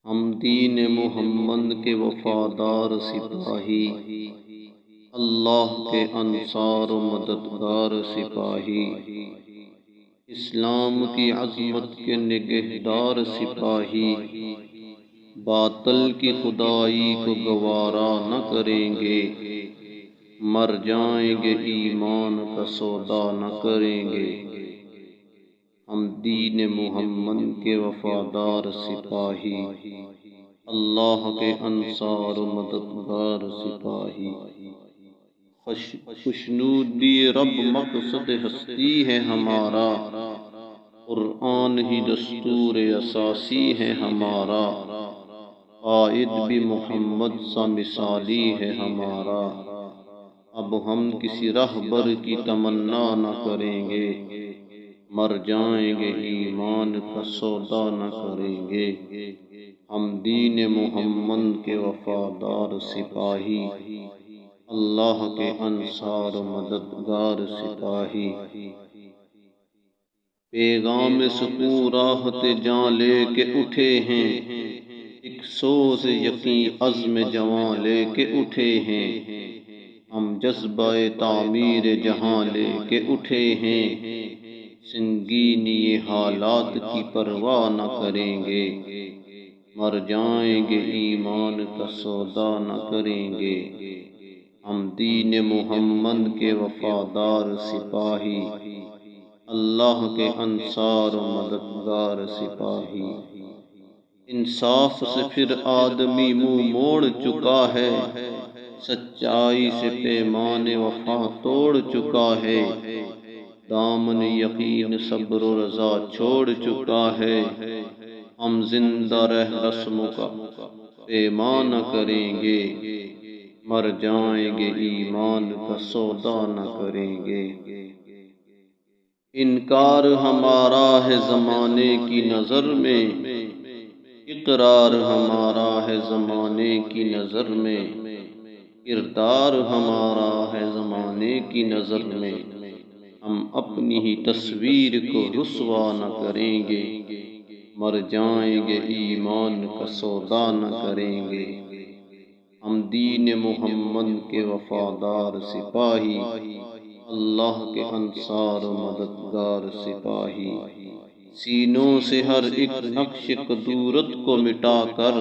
ہم دین محمد کے وفادار سپاہی، اللہ کے انصار و مددگار سپاہی، اسلام کی عظمت کے نگہدار سپاہی، باطل کی خدائی کو گوارا نہ کریں گے، مر جائیں گے ایمان کا سودا نہ کریں گے۔ ہم دین محمد کے وفادار سپاہی، اللہ کے انصار و مددگار سپاہی، خوشنودی رب مقصد ہستی ہے ہمارا، قرآن ہی دستور اساسی ہے ہمارا، قائد بھی محمد سا مثالی ہے ہمارا۔ اب ہم کسی رہبر کی تمنا نہ کریں گے، مر جائیں گے ایمان کا سودا نہ کریں گے۔ ہم دین محمد کے وفادار سپاہی، اللہ کے انصار و مددگار سپاہی، پیغام سکون راحت جاں لے کے اٹھے ہیں، ایک سوز یقین عزم جواں لے کے اٹھے ہیں، ہم جذبہ تعمیر جہاں لے کے اٹھے ہیں، سنگینی حالات کی پرواہ نہ کریں گے، مر جائیں گے ایمان کا سودا نہ کریں گے۔ ہم دین محمد کے وفادار سپاہی، اللہ کے انصار و مددگار سپاہی، انصاف سے پھر آدمی منہ موڑ چکا ہے، سچائی سے پیمان وفا توڑ چکا ہے، دامن یقین صبر و رضا چھوڑ چکا ہے، ہم زندہ رہ رسموں کا پیمان نہ کریں گے، مر جائیں گے ایمان کا سودا نہ کریں گے۔ انکار ہمارا ہے زمانے کی نظر میں، اقرار ہمارا ہے زمانے کی نظر میں، کردار ہمارا ہے زمانے کی نظر میں، ہم اپنی ہی تصویر کو رسوا نہ کریں گے، مر جائیں گے ایمان کا سودا نہ کریں گے۔ ہم دین محمد کے وفادار سپاہی، اللہ کے انصار و مددگار سپاہی، سینوں سے ہر ایک نقش قدورت کو مٹا کر،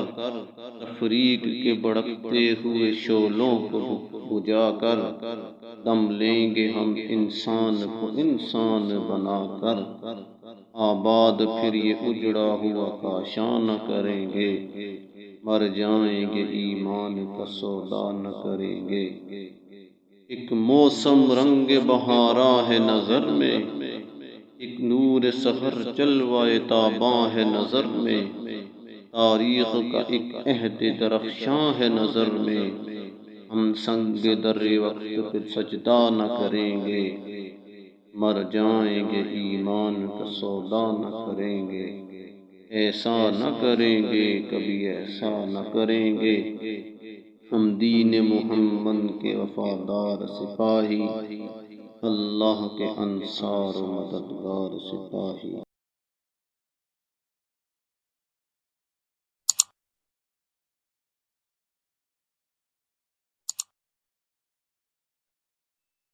تفریق کے بھڑکتے ہوئے شعلوں کو بجھا کر، دم لیں گے ہم انسان کو انسان بنا کر، آباد پھر یہ اجڑا ہوا کاشاں نہ کریں گے، مر جائیں گے ایمان کا سودا نہ کریں گے۔ ایک موسم رنگ بہاراں ہے نظر میں، ایک نور سحر جلوہ تاباں ہے نظر میں، تاریخ کا ایک عہد درخشاں ہے نظر میں، ہم سنگ در وقت پہ سجدہ نہ کریں گے، مر جائیں گے ایمان کا سودا نہ کریں گے۔ ایسا نہ کریں گے، کبھی ایسا نہ کریں گے، ہم دین محمد کے وفادار سپاہی، اللہ کے انصار و مددگار سپاہی۔